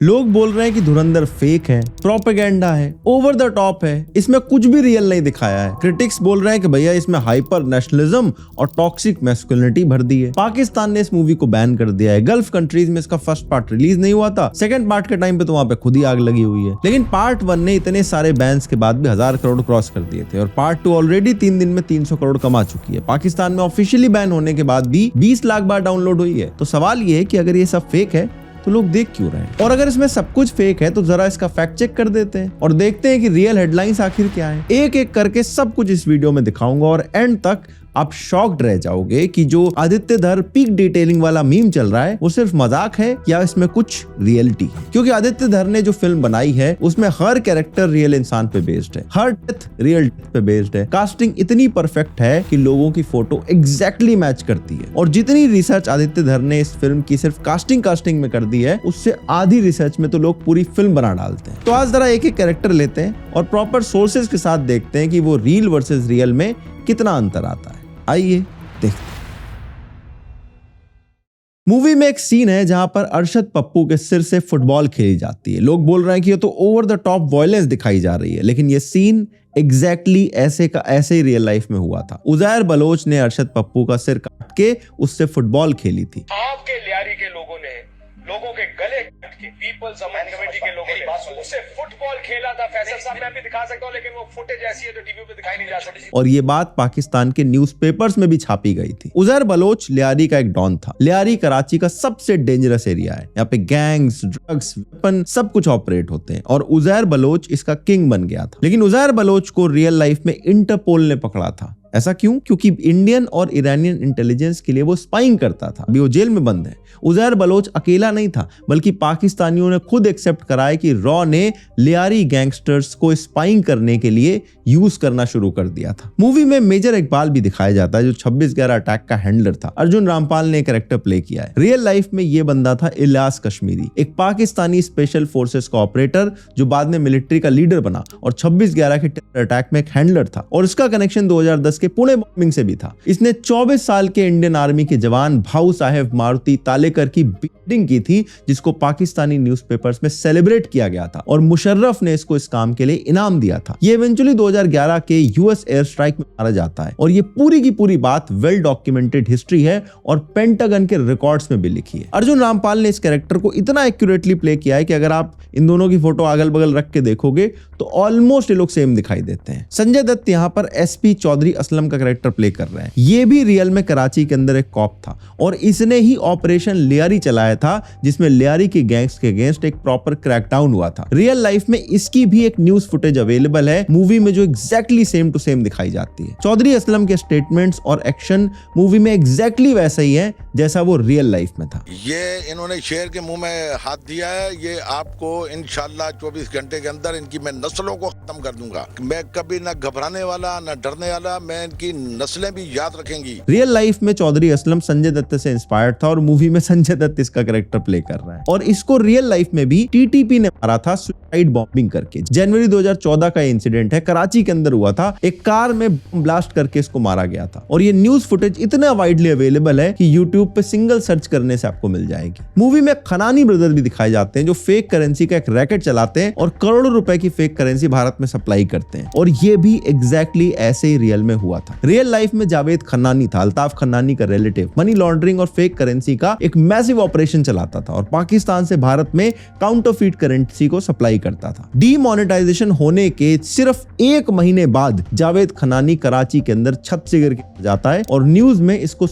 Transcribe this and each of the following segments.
लोग बोल रहे हैं कि धुरंधर फेक है, प्रोपेगेंडा है, ओवर द टॉप है, इसमें कुछ भी रियल नहीं दिखाया है। क्रिटिक्स बोल रहे हैं कि भैया इसमें हाइपर नेशनलिज्म और टॉक्सिक मैस्कुलिनिटी भर दी है। पाकिस्तान ने इस मूवी को बैन कर दिया है। गल्फ कंट्रीज में इसका फर्स्ट पार्ट रिलीज नहीं हुआ था, सेकंड पार्ट के टाइम पे तो वहां पे खुद ही आग लगी हुई है। लेकिन पार्ट 1 ने इतने सारे बैन्स के बाद भी 1000 करोड़ क्रॉस कर दिए थे और पार्ट 2 ऑलरेडी 3 दिन में 300 करोड़ कमा चुकी है। पाकिस्तान में ऑफिशियली बैन होने के बाद भी 20 लाख बार डाउनलोड हुई है। तो सवाल ये है कि अगर ये सब फेक है तो लोग देख क्यों रहे हैं? और अगर इसमें सब कुछ फेक है तो जरा इसका फैक्ट चेक कर देते हैं और देखते हैं कि रियल हेडलाइंस आखिर क्या है। एक एक करके सब कुछ इस वीडियो में दिखाऊंगा और एंड तक आप शॉक्ड रह जाओगे कि जो आदित्य धर पीक डिटेलिंग वाला मीम चल रहा है वो सिर्फ मजाक है या इसमें कुछ रियलिटी है। क्योंकि आदित्य धर ने जो फिल्म बनाई है उसमें हर कैरेक्टर रियल इंसान पे बेस्ड है, हर डेथ रियल डेथ पे बेस्ड है। कास्टिंग इतनी परफेक्ट है कि लोगों की फोटो एग्जैक्टली मैच करती है। और जितनी रिसर्च आदित्य धर ने इस फिल्म की सिर्फ कास्टिंग में कर दी है, उससे आधी रिसर्च में तो लोग पूरी फिल्म बना डालते हैं। तो आज जरा एक एक कैरेक्टर लेते हैं और प्रॉपर सोर्सेज के साथ देखते हैं कि वो रियल वर्सेस रियल में कितना अंतर आता है। आइए देखते हैं। मूवी में एक सीन है जहां पर अरशद पप्पू के सिर से फुटबॉल खेली जाती है। लोग बोल रहे हैं कि ये तो ओवर द टॉप वायलेंस दिखाई जा रही है, लेकिन ये सीन एग्जैक्टली ऐसे का ऐसे ही रियल लाइफ में हुआ था। उजैर बलोच ने अरशद पप्पू का सिर काट के उससे फुटबॉल खेली थी। आपके लियारी के लोगों ने लोगों के गले काट के पीपल्स अमेंड कमेटी के लोगों ने उससे फुटबॉल खेला था। फैसल साहब मैं भी दिखा सकता हूं, लेकिन वो फुटेज ऐसी है जो टीवी पे दिखाई नहीं जा सकती। और ये बात पाकिस्तान के न्यूज़पेपर्स में भी छापी गई थी। उजैर बलोच लियारी का एक डॉन था। लियारी कराची का सबसे डेंजरस एरिया है। यहाँ पे गैंग्स, ड्रग्स, वेपन सब कुछ ऑपरेट होते हैं और उजैर बलोच इसका किंग बन गया था। लेकिन उजैर बलोच को रियल लाइफ में इंटरपोल ने पकड़ा था। ऐसा क्यों? क्योंकि इंडियन और ईरानियन इंटेलिजेंस के लिए वो स्पाइंग करता था। अभी वो जेल में बंद है। उजैर बलोच अकेला नहीं था, बल्कि पाकिस्तानियों ने खुद एक्सेप्ट कराया कि रॉ ने लियारी गैंगस्टर्स को स्पाइंग करने के लिए यूज करना शुरू कर दिया था। मूवी में मेजर इकबाल भी दिखाया जाता है जो 26/11 अटैक का हैंडलर था। अर्जुन रामपाल ने कैरेक्टर प्ले किया है। रियल लाइफ में ये बंदा था इलियास कश्मीरी, एक पाकिस्तानी स्पेशल फोर्सेस का ऑपरेटर जो बाद में मिलिट्री का लीडर बना और 26/11 के टेरर अटैक में एक हैंडलर था। और इसका कनेक्शन 2010 के पुणे बॉम्बिंग से भी था। इसने 24 साल के इंडियन आर्मी के जवान भाऊ साहेब मारुति तालेकर की बीटिंग की थी, जिसको पाकिस्तानी न्यूज़पेपर्स में सेलिब्रेट किया गया था और मुशर्रफ ने इसको इस काम के लिए इनाम दिया था। ये इवेंचुअली 2011 के यूएस एयर स्ट्राइक में मारा जाता है और ये पूरी की पूरी बात वेल डॉक्यूमेंटेड हिस्ट्री है और पेंटागन के रिकॉर्ड्स में भी लिखी है। अर्जुन रामपाल ने इस कैरेक्टर को इतना एक्यूरेटली प्ले किया है कि अगर आप इन दोनों की फोटो अगल बगल रख के देखोगे तो ऑलमोस्ट ये लोग सेम दिखाई देते हैं। संजय दत्त यहाँ पर एसपी चौधरी असलम का कैरेक्टर प्ले कर रहे हैं। ये भी रियल में कराची के अंदर एक कॉप था और इसने ही ऑपरेशन लियारी चलाया था, जिसमें लियारी के गैंग्स के अगेंस्ट एक प्रॉपर क्रैकडाउन हुआ था। रियल लाइफ में इसकी भी एक न्यूज फुटेज अवेलेबल है मूवी में, जो एग्जैक्टली सेम टू सेम दिखाई जाती है। चौधरी असलम के स्टेटमेंट्स और एक्शन मूवी में एग्जैक्टली वैसा ही है जैसा वो रियल लाइफ में था। ये इन्होंने शेर के मुंह में हाथ दिया है, ये आपको इंशाल्लाह 24 घंटे के अंदर इनकी मैं नस्लों को खत्म कर दूंगा। मैं कभी ना घबराने वाला ना डरने वाला, मैं इनकी नस्लें भी याद रखेंगी। रियल लाइफ में चौधरी असलम संजय दत्त से इंस्पायर्ड था और मूवी में संजय दत्त इसका कैरेक्टर प्ले कर रहा है। और इसको रियल लाइफ में भी टीटीपी ने मारा था सुसाइड बॉम्बिंग करके। जनवरी 2014 का इंसिडेंट है, कराची के अंदर हुआ था। एक कार में ब्लास्ट करके इसको मारा गया था और ये न्यूज फुटेज इतना वाइडली अवेलेबल है कि यूट्यूब पे सिंगल सर्च करने से आपको मिल जाएगी। मूवी में खनानी ब्रदर भी दिखाए जाते हैं जो फेक करेंसी का एक रैकेट चलाते हैं और करोड़ों रुपए की फेक करेंसी भारत में सप्लाई करते हैं। और ये भी एग्जैक्टली ऐसे ही रियल में हुआ था। रियल लाइफ में जावेद खन्नानी था, अल्ताफ खन्नानी का रिलेटिव, मनी लॉन्ड्रिंग और फेक करेंसी का एक मैसिव ऑपरेशन चलाता था और पाकिस्तान से भारत में काउंटरफीट करेंसी को सप्लाई करता था। डीमोनेटाइजेशन होने के सिर्फ 1 महीने बाद जावेद खन्नानी कराची के अंदर छत से गिर के जाता है और न्यूज में इसको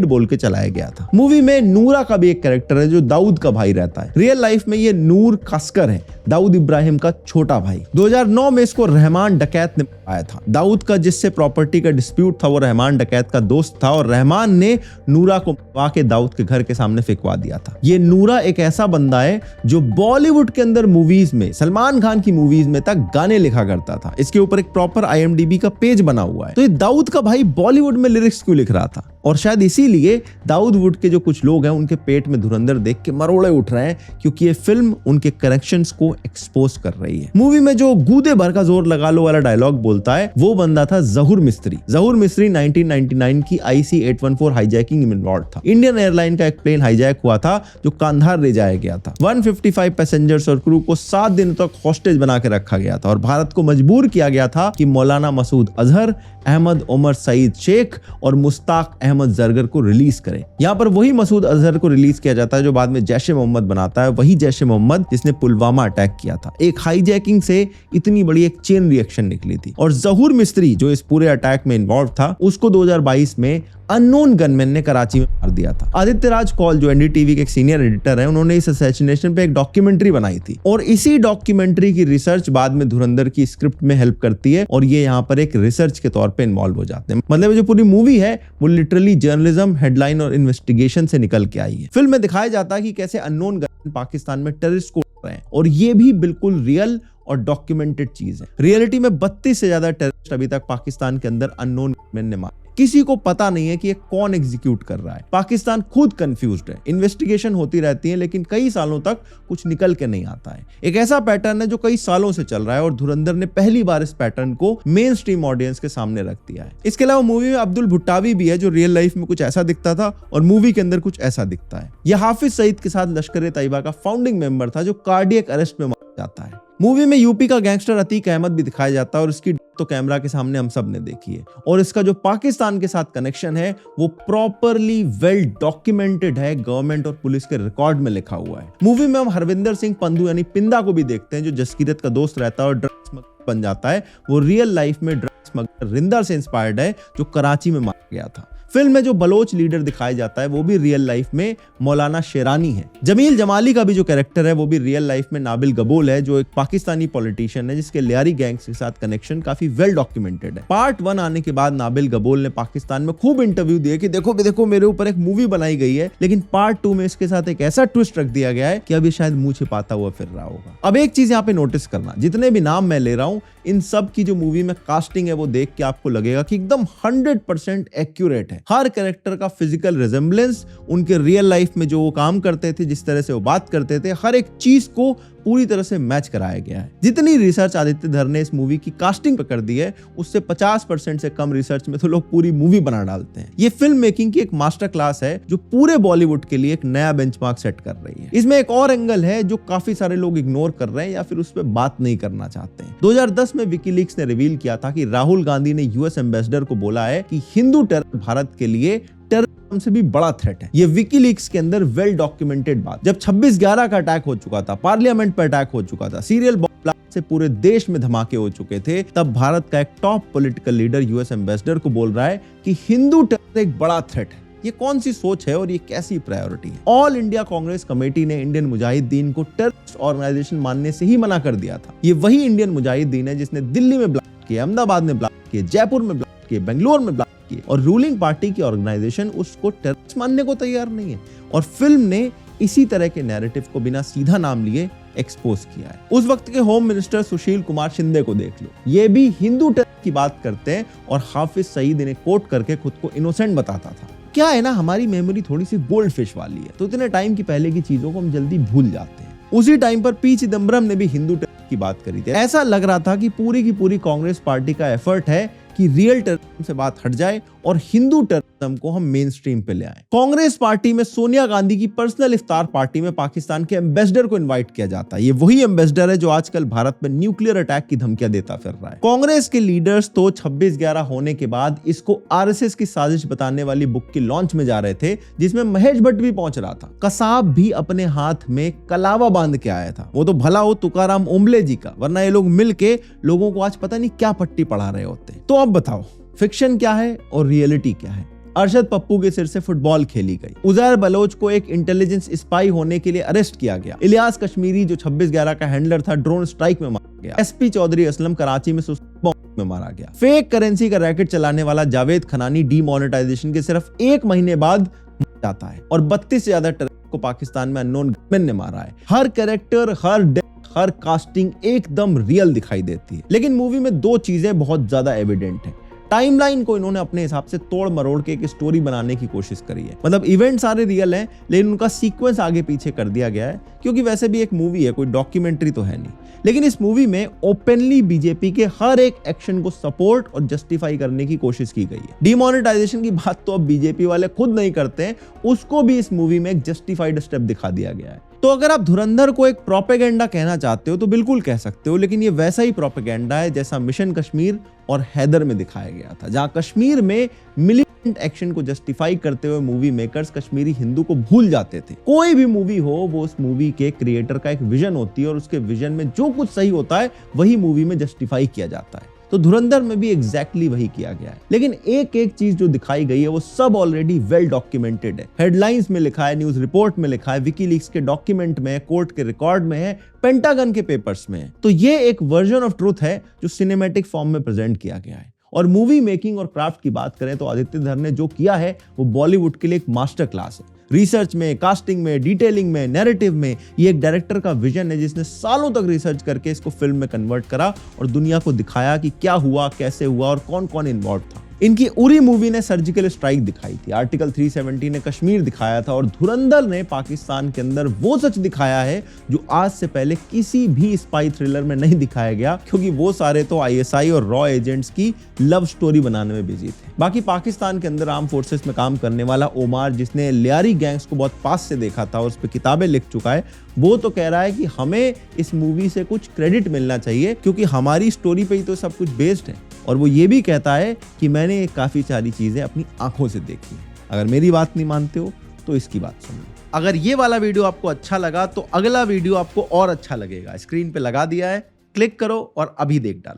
बोल के चलाया गया था। मूवी में नूरा का भी एक कैरेक्टर है जो दाऊद का भाई रहता है। रियल लाइफ में ये नूर कास्कर है, दाऊद इब्राहिम का छोटा भाई। 2009 में इसको रहमान डकैत ने पाया था। दाऊद का जिससे प्रॉपर्टी का डिस्प्यूट था वो रहमान डकैत का दोस्त था और रहमान ने नूरा को मरवा के दाऊद के घर के सामने फेंकवा दिया था। ये नूरा एक ऐसा बंदा है जो बॉलीवुड के अंदर मूवीज में, सलमान खान की मूवीज में तक गाने लिखा करता था। इसके ऊपर एक प्रॉपर IMDb का पेज बना हुआ है। तो ये दाऊद का भाई बॉलीवुड में लिरिक्स क्यों लिख रहा था? और शायद इसीलिए दाऊद वुड के जो कुछ लोग हैं उनके पेट में धुरंधर देख के मरोड़े उठ रहे हैं, क्योंकि ये फिल्म उनके कनेक्शंस को को एक्सपोज कर रही है। मूवी में जो गूदे भर का जोर लगा लो वाला डायलॉग बोलता है वो बंदा था जहूर मिस्त्री। जहूर मिस्त्री 1999 की IC-814 हाईजैकिंग में इन्वॉल्व था। इंडियन एयरलाइन का एक प्लेन हाईजैक हुआ था जो कांधार ले जाया गया था। 155 पैसेंजर्स और क्रू को 7 दिन तक हॉस्टेज बना के रखा गया था और भारत को मजबूर किया गया था कि मौलाना मसूद अजहर, अहमद उमर सईद शेख और मुश्ताक अहमद जरगर को रिलीज करें। यहाँ पर वही मसूद अजहर को रिलीज किया जाता है जो बाद में जैश ए मोहम्मद बनाता है, वही जैश ए मोहम्मद जिसने पुलवामा अटैक किया था। एक हाईजैकिंग से इतनी बड़ी एक चेन रिएक्शन निकली थी और जहूर मिस्त्री जो इस पूरे अटैक में इन्वॉल्व था उसको 2022 में अननोन गनमैन ने कराची में मार दिया था। आदित्य राज कौल जो एनडीटीवी के एक सीनियर एडिटर हैं, उन्होंने इस असैसिनेशन पे एक डॉक्यूमेंट्री बनाई थी और इसी डॉक्यूमेंट्री की रिसर्च बाद में धुरंधर की स्क्रिप्ट में हेल्प करती है और ये यहाँ पर एक रिसर्च के तौर पे इन्वॉल्व हो जाते हैं। मतलब जो पूरी मूवी है वो लिटरली जर्नलिज्म, हेडलाइन और इन्वेस्टिगेशन से निकल के आई है। फिल्म में दिखाया जाता है कि कैसे अननोन गनमैन पाकिस्तान में टेररिस्ट को रहे हैं और ये भी बिल्कुल रियल और डॉक्यूमेंटेड चीज है। रियलिटी में 32 से ज्यादा टेररिस्ट अभी तक पाकिस्तान के अंदर अननोन गनमैन ने मारे। किसी को पता नहीं है कि ये कौन एग्जीक्यूट कर रहा है। पाकिस्तान खुद कंफ्यूज्ड है। इन्वेस्टिगेशन होती रहती है लेकिन कई सालों तक कुछ निकल के नहीं आता है। एक ऐसा पैटर्न है जो कई सालों से चल रहा है और धुरंधर ने पहली बार इस पैटर्न को मेन स्ट्रीम ऑडियंस के सामने रख दिया है। इसके अलावा मूवी में अब्दुल भुट्टावी भी है जो रियल लाइफ में कुछ ऐसा दिखता था और मूवी के अंदर कुछ ऐसा दिखता है। यह हाफिज सईद के साथ लश्कर ए तैयबा का फाउंडिंग मेंबर था जो कार्डियक अरेस्ट में मारा जाता है। मूवी में यूपी का गैंगस्टर अतीक अहमद भी दिखाया जाता है और उसकी तो कैमरा के सामने हम सब ने देखी है और इसका जो पाकिस्तान के साथ कनेक्शन है वो प्रॉपरली वेल डॉक्यूमेंटेड है, गवर्नमेंट और पुलिस के रिकॉर्ड में लिखा हुआ है। मूवी में हम हरविंदर सिंह पंधू यानी पिंदा को भी देखते हैं जो जसकीरत का दोस्त रहता है और ड्रग्स स्मगलर बन जाता है। वो रियल लाइफ में ड्रग्स स्मगलर रिंदर से इंस्पायर्ड है जो कराची में मारा गया था। फिल्म में जो बलोच लीडर दिखाया जाता है वो भी रियल लाइफ में मौलाना शेरानी है। जमील जमाली का भी जो कैरेक्टर है वो भी रियल लाइफ में नाबिल गबूल है जो एक पाकिस्तानी पॉलिटिशियन है जिसके लियारी गैंग्स के साथ कनेक्शन काफी वेल डॉक्यूमेंटेड है। पार्ट 1 आने के बाद नाबिल गबूल ने पाकिस्तान में खूब इंटरव्यू दिए कि देखो मेरे ऊपर एक मूवी बनाई गई है, लेकिन पार्ट 2 में इसके साथ एक ऐसा ट्विस्ट रख दिया गया है कि अभी शायद मुंह छिपाता हुआ फिर रहा होगा। अब एक चीज यहाँ पे नोटिस करना, जितने भी नाम मैं ले रहा हूँ इन सब की जो मूवी में कास्टिंग है वो देख के आपको लगेगा कि एकदम 100% एक्यूरेट है। हर कैरेक्टर का फिजिकल रिजेम्बलेंस, उनके रियल लाइफ में जो वो काम करते थे, जिस तरह से वो बात करते थे, हर एक चीज को पूरी तरह से मैच कराया गया है। जितनी रिसर्च आदित्य धर ने इस मूवी की कास्टिंग पर कर दी है उससे 50% से कम रिसर्च में तो लोग पूरी मूवी बना डालते हैं। ये फिल्म मेकिंग की एक मास्टर क्लास है जो पूरे बॉलीवुड के लिए एक नया बेंचमार्क सेट कर रही है। इसमें एक और एंगल है जो काफी सारे लोग इग्नोर कर रहे हैं या फिर उस पर बात नहीं करना चाहते हैं। 2010 में विकीलीक्स ने रिवील किया था कि राहुल गांधी ने यूएस एम्बेसडर को बोला है कि हिंदू टेरर भारत के लिए टेररिज्म से भी बड़ा थ्रेट है। ये विकीलीक्स के अंदर वेल डॉक्यूमेंटेड बात। जब 26/11 का अटैक हो चुका था, पार्लियामेंट पर अटैक हो चुका था, सीरियल बॉम्ब ब्लास्ट से पूरे देश में धमाके हो चुके थे, तब भारत का एक top political leader US ambassador को बोल रहा है कि हिंदू टेरर एक बड़ा थ्रेट है। ये कौन सी सोच है और ये कैसी प्रायोरिटी है? ऑल इंडिया कांग्रेस कमेटी ने इंडियन मुजाहिदीन को टेररिस्ट ऑर्गेनाइजेशन मानने से ही मना कर दिया था। ये वही इंडियन मुजाहिदीन है जिसने दिल्ली में ब्लास्ट किए, अहमदाबाद में ब्लास्ट किए, जयपुर में ब्लास्ट किए, बेंगलोर में ब्लास्ट किए और रूलिंग पार्टी की ऑर्गेनाइजेशन उसको टेररिस्ट मानने को तैयार नहीं है। और फिल्म ने इसी तरह के नैरेटिव को बिना सीधा नाम लिए एक्सपोज किया है। उस वक्त के होम मिनिस्टर सुशील कुमार शिंदे को देख लो, ये भी हिंदू टेरर की बात करते हैं और हाफिज सईद इन्हें कोट करके खुद को इनोसेंट बताता था। क्या है ना, हमारी मेमोरी थोड़ी सी गोल्ड फिश वाली है, तो इतने टाइम की पहले की चीजों को हम जल्दी भूल जाते हैं। उसी टाइम पर पी चिदम्बरम ने भी हिंदू टेरर की बात करी थी। ऐसा लग रहा था कि पूरी की पूरी कांग्रेस पार्टी का एफर्ट है कि रियल टेररिज्म से बात हट जाए और हिंदू टेररिज्म को हम मेन स्ट्रीम पे ले आए। कांग्रेस पार्टी में सोनिया गांधी की पर्सनल इफ्तार पार्टी में पाकिस्तान के एम्बेसडर को इनवाइट किया जाता है। ये वही एम्बेसडर है जो आजकल भारत में न्यूक्लियर अटैक की धमकियां देता फिर रहा है। कांग्रेस के लीडर्स तो 26/11 होने के बाद इसको आरएसएस की साजिश बताने वाली बुक की लॉन्च में जा रहे थे, जिसमें महेश भट्ट भी पहुंच रहा था। कसाब भी अपने हाथ में कलावा बांध के आया था। वो तो भला हो तुकाराम ओम्बले जी का, वरना ये लोग मिलके लोगों को आज पता नहीं क्या पट्टी पढ़ा रहे होते। तो अब बताओ फिक्शन क्या है और रियलिटी क्या है? अरशद पप्पू के सिर से फुटबॉल खेली गई। उजैर बलोच को एक इंटेलिजेंस स्पाई होने के लिए अरेस्ट किया गया। इलियास कश्मीरी जो 26/11 का हैंडलर था ड्रोन स्ट्राइक में मारा गया। एसपी चौधरी असलम कराची में बॉम्ब में मारा गया। फेक करेंसी का रैकेट चलाने वाला जावेद खनानी डीमोनेटाइजेशन के सिर्फ 1 महीने बाद मर जाता है और 32 से ज्यादा टेररिस्ट को पाकिस्तान में अननोन गनमैन ने मारा है। हर कैरेक्टर, हर डेथ, हर कास्टिंग एकदम रियल दिखाई देती है। लेकिन मूवी में 2 चीजें बहुत ज्यादा एविडेंट है। टाइमलाइन को इन्होंने अपने हिसाब से तोड़ मरोड़ के एक स्टोरी बनाने की कोशिश करी है। मतलब इवेंट सारे रियल हैं, लेकिन उनका सीक्वेंस आगे पीछे कर दिया गया है, क्योंकि वैसे भी एक मूवी है, कोई डॉक्यूमेंट्री तो है नहीं। लेकिन इस मूवी में ओपनली बीजेपी के हर एक एक्शन को सपोर्ट और जस्टिफाई करने की कोशिश की गई है। डिमोनेटाइजेशन की बात तो अब बीजेपी वाले खुद नहीं करते हैं, उसको भी इस मूवी में एक जस्टिफाइड स्टेप दिखा दिया गया है। तो अगर आप धुरंधर को एक प्रोपेगेंडा कहना चाहते हो तो बिल्कुल कह सकते हो, लेकिन ये वैसा ही प्रोपेगेंडा है जैसा मिशन कश्मीर और हैदर में दिखाया गया था, जहां कश्मीर में मिलिटेंट एक्शन को जस्टिफाई करते हुए मूवी मेकर्स कश्मीरी हिंदू को भूल जाते थे। कोई भी मूवी हो, वो उस मूवी के क्रिएटर का एक विजन होती है और उसके विजन में जो कुछ सही होता है वही मूवी में जस्टिफाई किया जाता है। तो धुरंधर में भी एग्जैक्टली वही किया गया है। लेकिन एक एक चीज जो दिखाई गई है वो सब ऑलरेडी वेल डॉक्यूमेंटेड है। हेडलाइंस में लिखा है, न्यूज रिपोर्ट में लिखा है, विकीलीक्स के डॉक्यूमेंट में है, कोर्ट के रिकॉर्ड में है, पेंटागन के पेपर्स में है। तो ये एक वर्जन ऑफ ट्रूथ है जो सिनेमैटिक फॉर्म में प्रेजेंट किया गया है। और मूवी मेकिंग और क्राफ्ट की बात करें तो आदित्य धर ने जो किया है वो बॉलीवुड के लिए एक मास्टर क्लास है। रिसर्च में, कास्टिंग में, डिटेलिंग में, नैरेटिव में ये एक डायरेक्टर का विजन है जिसने सालों तक रिसर्च करके इसको फिल्म में कन्वर्ट करा और दुनिया को दिखाया कि क्या हुआ, कैसे हुआ और कौन कौन इन्वॉल्व था। इनकी उरी मूवी ने सर्जिकल स्ट्राइक दिखाई थी, आर्टिकल 370 ने कश्मीर दिखाया था और धुरंधर ने पाकिस्तान के अंदर वो सच दिखाया है जो आज से पहले किसी भी स्पाई थ्रिलर में नहीं दिखाया गया, क्योंकि वो सारे तो आईएसआई और रॉ एजेंट्स की लव स्टोरी बनाने में बिजी थे। बाकी पाकिस्तान के अंदर आर्म फोर्सेस में काम करने वाला ओमार, जिसने लियारी गैंग्स को बहुत पास से देखा था और उस पर किताबें लिख चुका है, वो तो कह रहा है कि हमें इस मूवी से कुछ क्रेडिट मिलना चाहिए क्योंकि हमारी स्टोरी पे ही तो सब कुछ बेस्ड है। और वो ये भी कहता है कि मैंने काफी सारी चीजें अपनी आंखों से देखी। अगर मेरी बात नहीं मानते हो तो इसकी बात सुनो। अगर ये वाला वीडियो आपको अच्छा लगा तो अगला वीडियो आपको और अच्छा लगेगा। स्क्रीन पे लगा दिया है, क्लिक करो और अभी देख डालो।